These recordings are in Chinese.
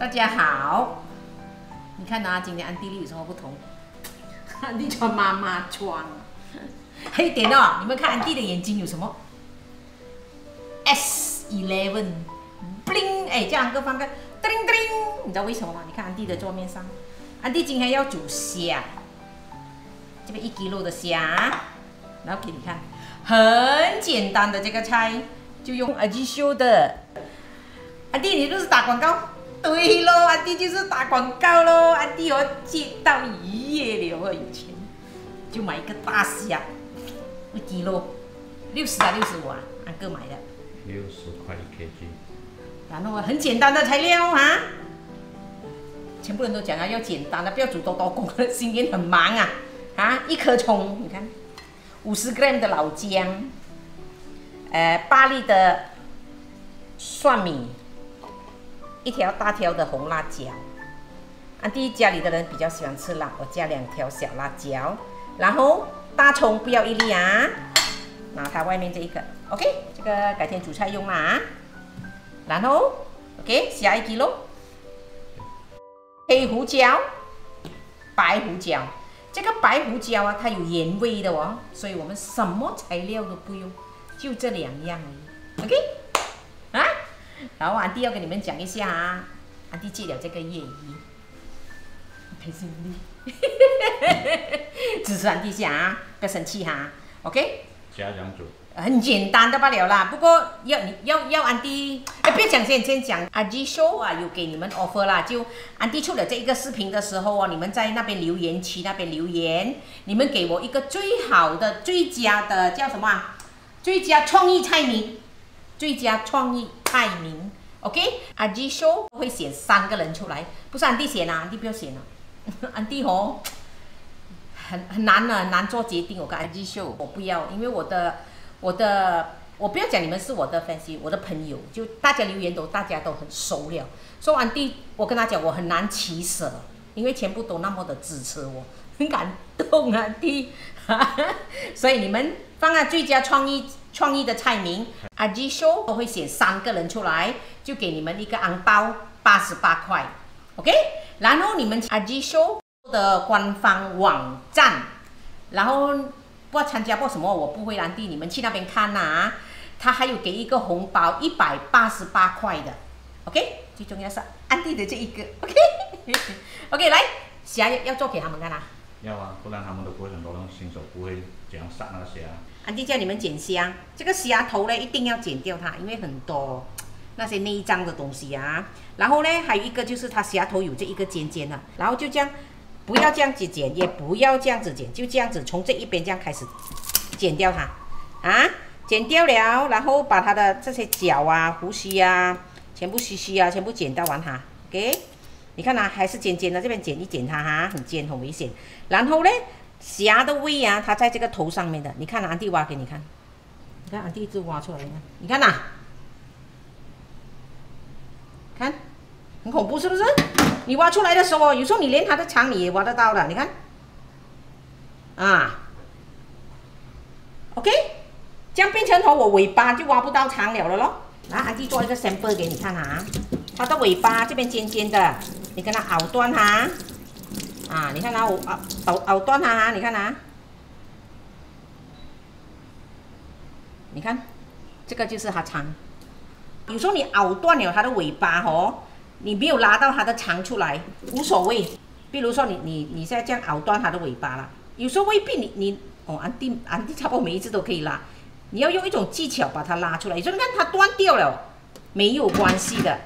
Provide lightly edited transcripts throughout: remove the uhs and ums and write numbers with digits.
大家好，你看啊，今天安迪丽有什么不同？安迪穿妈妈装，还有一点哦，你们看安迪的眼睛有什么 ？S11 bling， 哎，这样各方个叮叮，你知道为什么吗？你看安迪的桌面上，安迪今天要煮虾，这边1 kg 的虾，然后给你看，很简单的这个菜，就用阿基修的。安迪，你就是打广告？对咯，安迪就是打广告咯。安迪我接到渔业了，以前就买一个大虾，1 kg， 60啊65啊，安哥买的。60块1 kg。然后很简单的材料啊，全部人都讲啊要简单的，不要煮多多工，今天很忙啊。1颗葱，你看，50 gram 的老姜，8粒的蒜米。1条大条的红辣椒，安迪家里的人比较喜欢吃辣，我加2条小辣椒，然后大葱不要1粒啊，拿它外面这一个 ，OK， 这个改天煮菜用啦啊。然后 OK 下1 kg， 黑胡椒、白胡椒，这个白胡椒啊，它有盐味的哦，所以我们什么材料都不用，就这2样而已 ，OK， 啊。然后安迪要跟你们讲一下啊，安迪戒了这个业余，陪心力，支持安迪下啊，不要生气哈 ，OK？ 加两组，很简单的罢了啦。不过要安迪，不要讲先讲阿基秀啊，有给你们 offer 啦。就安迪出了这一个视频的时候哦，你们在那边留言区那边留言，你们给我一个最好的、最佳的叫什么啊？最佳创意菜名。最佳创意菜名 ，OK？ 阿基秀会选3个人出来，不是安迪选啊，安迪不要选啊，安迪哦，很难的，很难做决定。我跟阿基秀，我不要，因为我不要讲你们是我的 fans， 我的朋友，就大家留言大家都很熟了。所以安迪，我跟他讲，我很难取舍，因为全部都那么的支持我，很感动安迪，所以你们放在最佳创意的菜名，阿基秀都会选3个人出来，就给你们一个红包88块 ，OK？ 然后你们阿基秀的官方网站，然后不知道参加过什么，我不会安迪，你们去那边看啊，他还有给一个红包188块的 ，OK？ 最重要是安迪的这一个 ，OK？OK， 来，虾要做给他们看啊。要啊，不然他们都不会很多人新手不会怎样杀那个虾。安迪叫你们剪虾，这个虾头呢一定要剪掉它，因为很多那些内脏的东西啊。然后呢，还有一个就是它虾头有这一个尖尖的，然后就这样，不要这样子剪，也不要这样子剪，就这样子从这一边这样开始剪掉它啊，剪掉了，然后把它的这些脚啊、胡须啊、全部须须啊，全部剪到完它 ，OK？ 你看啊，还是尖尖的，这边剪一剪它哈，很尖，很危险。然后呢？虾的胃啊，它在这个头上面的，你看啊，安迪挖给你看，你看安迪一直挖出来，你看呐，看，很恐怖是不是？你挖出来的时候，有时候你连它的肠你也挖得到的，你看，啊 ，OK， 这样变成我尾巴就挖不到肠了咯。来，安迪做一个 sample 给你看哈，它的尾巴这边尖尖的，你跟它咬断它。啊，你看啊，我咬断它啊，你看啊，你看，这个就是它肠。有时候你咬断了它的尾巴哦，你没有拉到它的肠出来，无所谓。比如说你现在这样咬断它的尾巴了，有时候未必你哦，安迪差不多每一次都可以拉，你要用一种技巧把它拉出来。有时候你看它断掉了，没有关系的，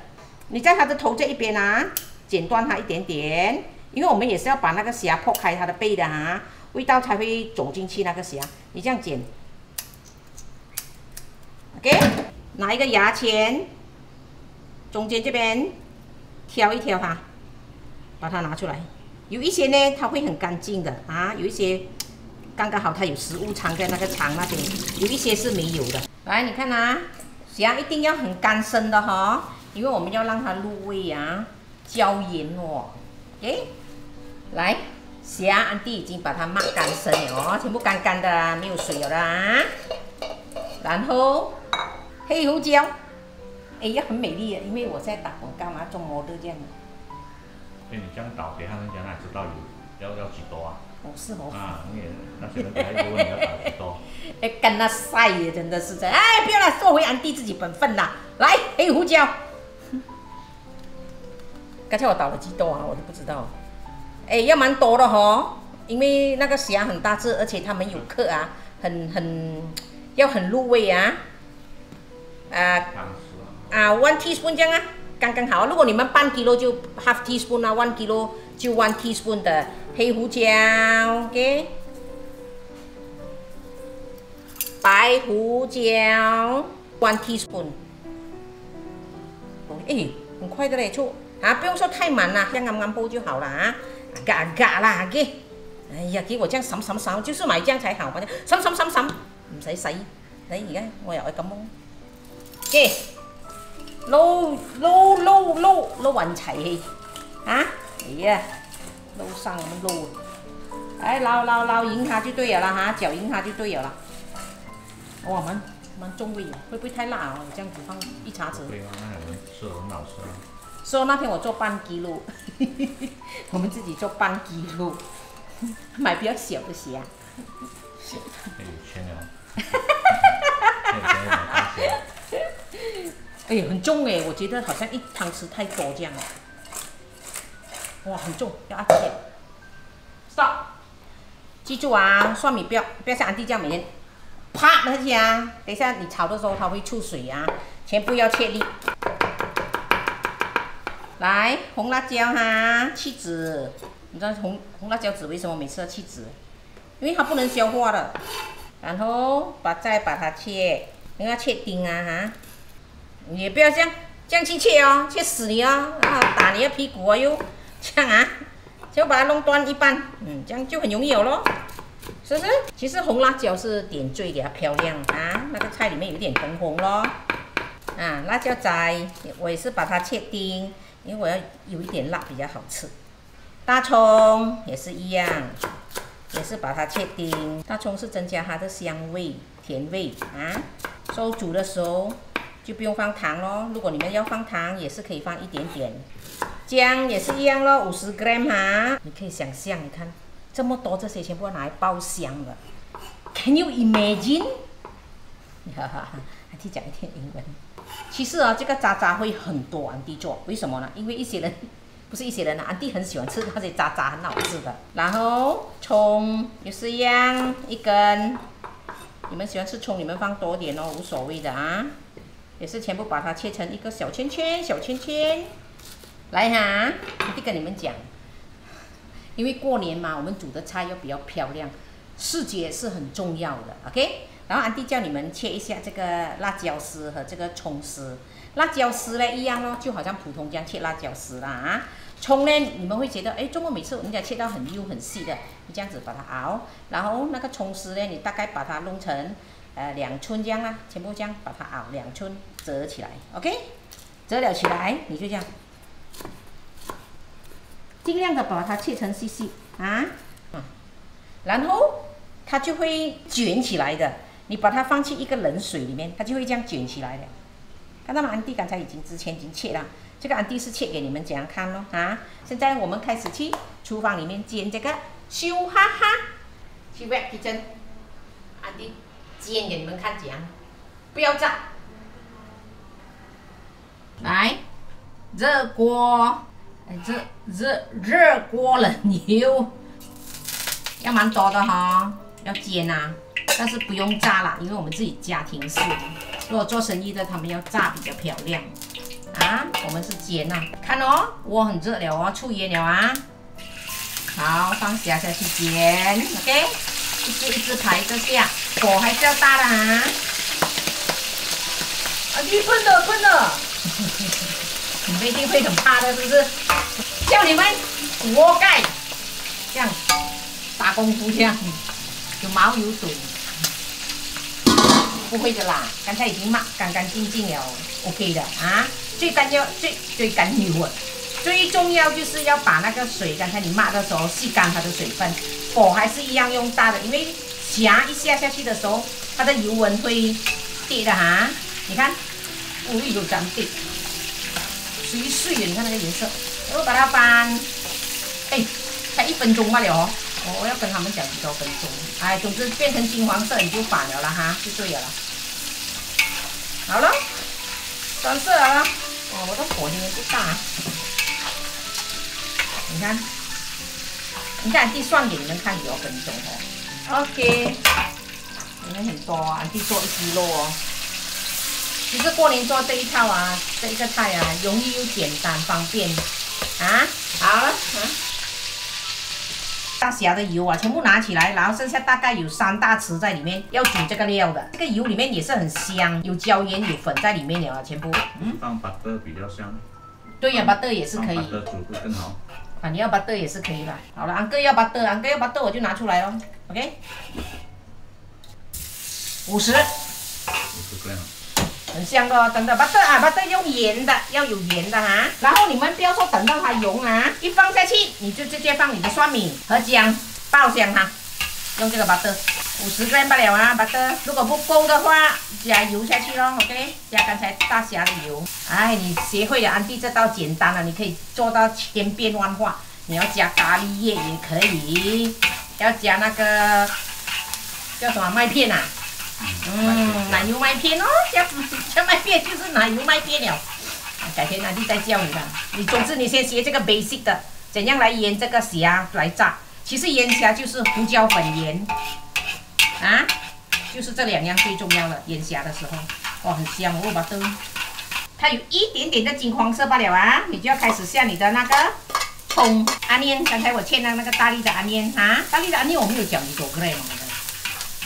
你在它的头这一边啊，剪断它一点点。因为我们也是要把那个虾破开它的背的哈，味道才会走进去那个虾。你这样剪 ，OK？ 拿一个牙签，中间这边挑一挑它，把它拿出来。有一些呢，它会很干净的啊，有一些刚刚好它有食物藏在那个肠那边，有一些是没有的。来，你看啊，虾一定要很干身的哈，因为我们要让它入味啊，椒盐哦 ，OK？来，虾安迪已经把它抹干身了哦，全部干干的，没有水了啊。然后黑胡椒，哎呀，很美丽啊，因为我在打广告嘛，做模特这样的。所以你这样倒给他们讲，哪知道要几多啊？哦，是哦。啊，你也那些人还一直问你要倒几多。哎，跟他晒耶，真的是这样。哎，不要了，做回安迪自己本分啦。来，黑胡椒。刚才我倒了几多啊？我都不知道。哎，要蛮多的哈，因为那个虾很大只，而且它们有壳啊，要很入味啊。1 teaspoon 这样啊，刚刚好。如果你们半 kilo 就 half teaspoon 啊，1 kilo 就1 teaspoon 的黑胡椒 ，OK。白胡椒1 teaspoon。哎，很快的嘞，就啊，不用说太满啦，这样啱啱煲就好了啊。嘎嘎啦，OK。哎呀，給我這樣烚，就是買這樣才好，反正烚，唔使洗。你而家我又係咁嘅，撈勻齊啊！哎呀，撈上咁撈，哎撈贏它就對了啦哈，攪贏它就對了啦。哇，蠻重味的，會不會太辣啊？我這樣子放1茶匙。对啊，那有人吃很好吃啊。说那天我做半kilo，我们自己做半kilo，买比较小的虾。有钱了。哎呀，很重哎，我觉得好像1汤匙太多这样了。哇，很重，要按切。Stop， 记住啊，蒜米不要像安迪这样每天啪那些啊，等一下你炒的时候它会出水啊，全部要切粒。来，红辣椒哈，去籽。你知道红辣椒籽为什么每次要去籽？因为它不能消化的。然后再把它切，你要切丁啊哈，你也不要这样去切哦，切死你哦，打你的屁股哦又这样啊，就把它弄断一半，这样就很容易有咯，是不是？其实红辣椒是点缀给它漂亮啊，那个菜里面有点红红咯。啊，辣椒仔我也是把它切丁。因为我要有一点辣比较好吃，大葱也是一样，也是把它切丁。大葱是增加它的香味、甜味啊。所以煮的时候就不用放糖咯。如果你们要放糖，也是可以放一点点。姜也是一样咯，50 gram 哈。你可以想象，你看这么多，这些全部拿来爆香了。Can you imagine？ 哈哈，还去讲一点英文。其实啊，这个渣会很多，安迪做，为什么呢？因为一些人，不是一些人啊，安迪很喜欢吃那些渣很好吃的。然后葱也是一样，1根。你们喜欢吃葱，你们放多点哦，无所谓的啊。也是全部把它切成一个小圈圈。来哈，安迪跟你们讲，因为过年嘛，我们煮的菜要比较漂亮，视觉是很重要的 ，OK？然后安迪叫你们切一下这个辣椒丝和这个葱丝。辣椒丝呢一样咯，就好像普通这样切辣椒丝啦啊。葱呢，你们会觉得哎，怎么每次人家切到很幼很细的，你这样子把它熬。然后那个葱丝呢，你大概把它弄成2寸这样啦，全部这样把它熬2寸，折起来 ，OK？ 折了起来，你就这样，尽量的把它切成细细啊，然后它就会卷起来的。你把它放进一个冷水里面，它就会这样卷起来的。看到吗？安迪刚才之前已经切了，这个安迪是切给你们这样看咯啊！现在我们开始去厨房里面煎这个咻哈哈，去 wet kitchen， 安迪煎给你们看怎样，不要炸。来，热锅，热锅冷油，要蛮多的哈，要煎啊。但是不用炸啦，因为我们自己家庭式。如果做生意的，他们要炸比较漂亮啊。我们是煎呐，看哦，锅很热了哦，出烟了啊。好，放虾下去煎 ，OK， 一只排着下，火还是要大的啊。啊，你笨的，你们一定会很怕的，是不是？叫你们锅盖，这样打功夫这样，有毛有水。不会的啦，刚才已经抹干净了 ，OK 的啊。最干油啊，最重要就是要把那个水，刚才你抹的时候吸干它的水分。火还是一样用大的，因为虾一下去的时候，它的油温会跌的哈。你看，有这样跌，水的，你看那个颜色，然后把它翻。哎，才1分钟罢了哦。我要跟他们讲几多分钟。哎，总之变成金黄色你就反了啦哈，就对了啦。好了，转色了啦。哦，我的火今天不大。你看，你看，弟算给你们看几多分钟哦。OK， 里面很多啊，弟做1kg肉哦。其实过年做这一套啊，这一个菜啊，容易又简单方便啊。好了啊。大虾的油啊，全部拿起来，然后剩下大概有3大匙在里面，要煮这个料的。这个油里面也是很香，有椒盐、有粉在里面了，全部。放 butter 比较香。对呀，butter 也是可以。butter 煮会更好。啊，你要 butter 也是可以的。好了，安哥要 butter， 要 butter 我就拿出来咯 OK。50 gram。很香的哦，等等 butter 啊 ，butter 用盐的，要有盐的哈。然后你们不要说等到它溶啊，一放下去你就直接放你的蒜米和姜爆香它，用这个 butter 50 gram 罢了啊 butter。如果不够的话，加油下去咯 ，OK， 加刚才大虾的油。哎，你学会了安迪这道简单了，你可以做到千变万化。你要加咖喱叶也可以，要加那个叫什么麦片啊？奶油麦片哦，加麦片就是奶油麦片了。改天安迪再教你吧。总之你先学这个 basic 的，怎样来腌这个虾来炸。其实腌虾就是胡椒粉盐啊，就是这2样最重要的。腌虾的时候，哇，很香哦，把都。它有一点点的金黄色罢了啊，你就要开始下你的那个葱、安念。刚才我切的那个大粒的安念啊，大粒的安念我没有讲你多gram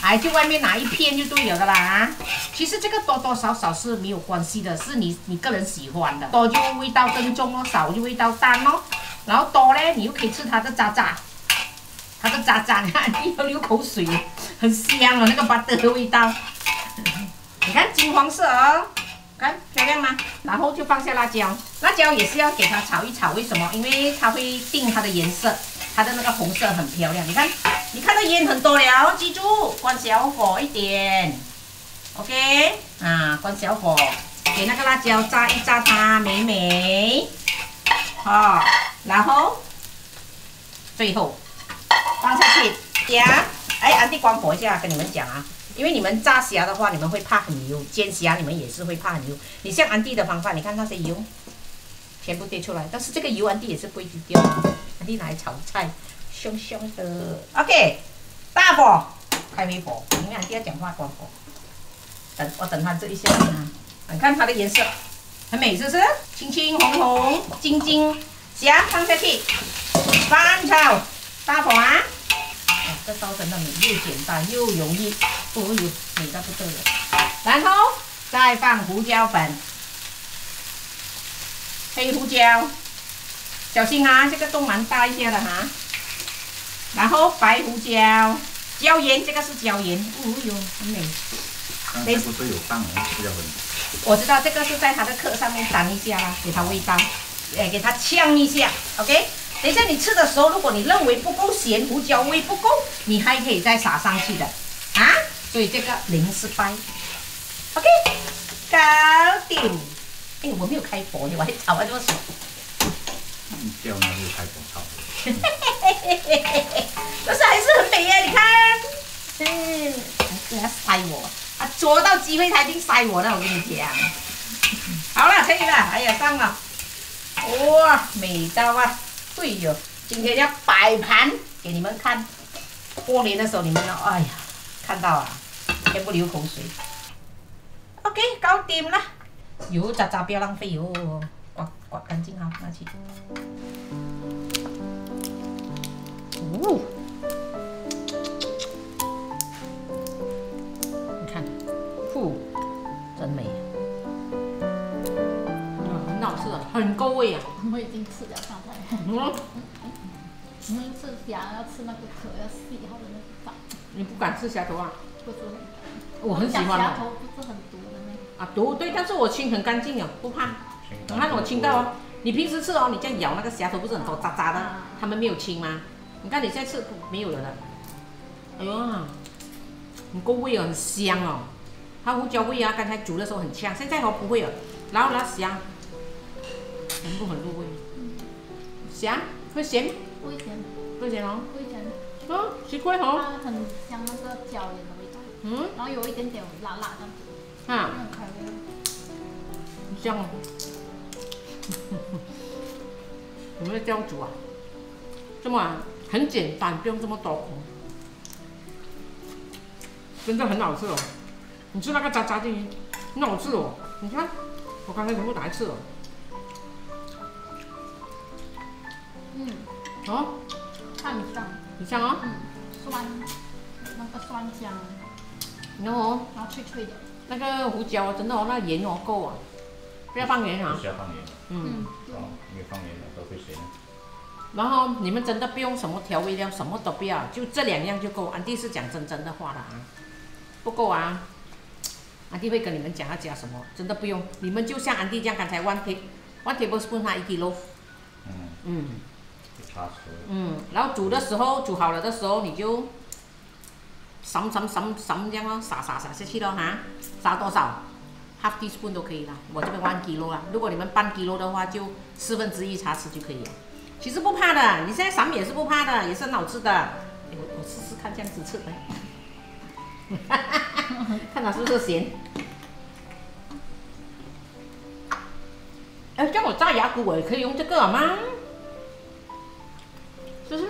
哎，就外面拿一片就对了的啦啊。其实这个多多少少是没有关系的，是你个人喜欢的，多就味道更重哦，少就味道淡哦。然后多呢，你又可以吃它的渣渣，它的渣渣，你看你要流口水，很香哦，那个butter的味道。你看金黄色哦，看漂亮吗？然后就放下辣椒，辣椒也是要给它炒一炒，为什么？因为它会定它的颜色。它的那个红色很漂亮，你看到烟很多了，记住关小火一点 ，OK 啊，关小火，给那个辣椒炸一炸它美美，好，然后最后放下去加，哎，安迪关火一下，跟你们讲啊，因为你们炸虾的话，你们会怕很油，煎虾你们也是会怕很油。你像安迪的方法，你看那些油全部滴出来，但是这个油安迪也是不会丢掉的。安迪拿来炒菜，香香的。OK， 大火，开微火，因为安迪要讲话关火。我等它这一下啊，你看它的颜色很美，是不是？青青红红，晶晶，虾放下去，翻炒，大火啊！哦，这道真的美，又简单又容易，哦呦，美到不得了。然后再放胡椒粉，黑胡椒。小心啊，这个洞蛮大一些的哈。然后白胡椒、椒盐，这个是椒盐，哦哟，很美。刚才不是有放胡椒粉？我知道这个是在它的壳上面沾一下啦，给它味道，给它呛一下 ，OK。等一下你吃的时候，如果你认为不够咸，胡椒味不够，你还可以再撒上去的啊。所以这个零失败 ，OK， 搞定。哎，我没有开火呢，我还炒了这么熟。叫那就开火炒。但是还是很美呀，你看。给他塞我，捉到机会他一定塞我的，我跟你讲。好了，可以了，哎呀，上了。哇，美到啊！哎呦，今天要摆盘给你们看。过年的时候你们要，哎呀，看到啊，全部流口水。OK， 搞定了。油渣渣不要浪费油，刮干净好，拿去。哦，你看，真美。很好吃的，很够味啊。我已经吃了刚才。因为吃虾要吃那个壳要细好的那个饭。你不敢吃虾头啊？不是很。我很喜欢虾头不是很毒的那个。啊，毒对，但是我清很干净哦，不怕。你看我清到哦，你平时吃哦，你这样咬那个虾头不是很多渣渣的，他们没有清吗？你看你现在吃没有了的。哎呦，很够味哦，很香哦。它胡椒味啊，刚才煮的时候很呛，现在哦不会了。然后它香，全部很入味。香会咸不一点，多一点哦。不一点，奇怪哦。它很像那个椒盐的味道，然后有一点点辣辣这样子，很开胃。香哦。你们这样煮啊？这么很简单，不用这么多工，真的很好吃哦。你吃那个渣渣进去，很好吃哦。你看，我刚才全部拿来吃了。它很香，很香哦。酸，那个酸香，然后脆脆的。那个胡椒真的哦，那盐哦够啊，不要放盐啊。不需要放盐。因为放盐了都会咸。然后你们真的不用什么调味料，什么都不要，就这2样就够。安迪是讲真的话的啊，不够啊，安迪会跟你们讲要加什么，真的不用。你们就像安迪这样，刚才1 tablespoon 它1 kg。然后煮好了的时候，你就撒这样哦，撒下去咯哈，撒多少？half teaspoon 都可以啦。我这边1 kg 啦，如果你们半 kg 的话，就1/4茶匙就可以了。其实不怕的，你现在撒也是不怕的，也是很好吃的。我试试看这样子吃的，看它是不是咸。这样我炸牙骨我也可以用这个好吗？是不是？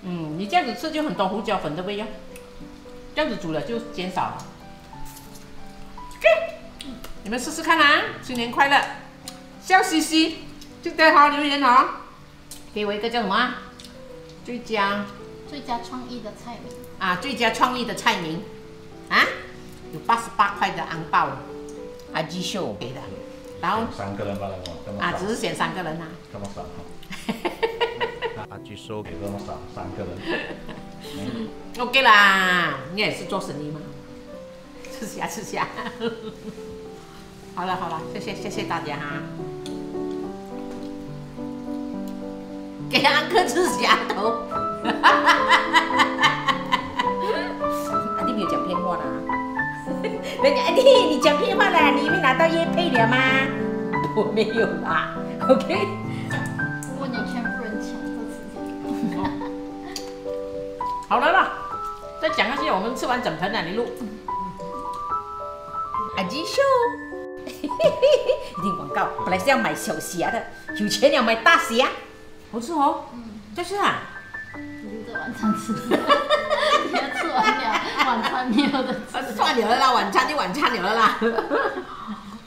你这样子吃就很多胡椒粉的味道，这样子煮了就减少了。你们试试看啊！新年快乐，笑嘻嘻，记得好留言哦。给我一个叫什么啊？最佳创意的菜名啊！最佳创意的菜名啊！有88块的昂包，Aji Show 给的，然后3个人罢了哦，只是选3个人啊。这么少Aji Show 给这么少，3个人。OK 啦，你也是做生意嘛，吃下。好了，谢谢大家哈。给安哥吃虾头，安迪没有讲骗话啦。人家安迪，你讲骗话了，你没拿到业配了吗？我没有啦 ，OK。问你全部人抢这时间。好了啦，再讲下去，我们吃完整盆了，你录。Aji Show， 一定广告，本来是要买小虾的，有钱了买大虾。好吃哦，就是啊，留着晚餐吃，你要吃完了，晚餐没有的吃，算了啦，晚餐就晚餐了啦。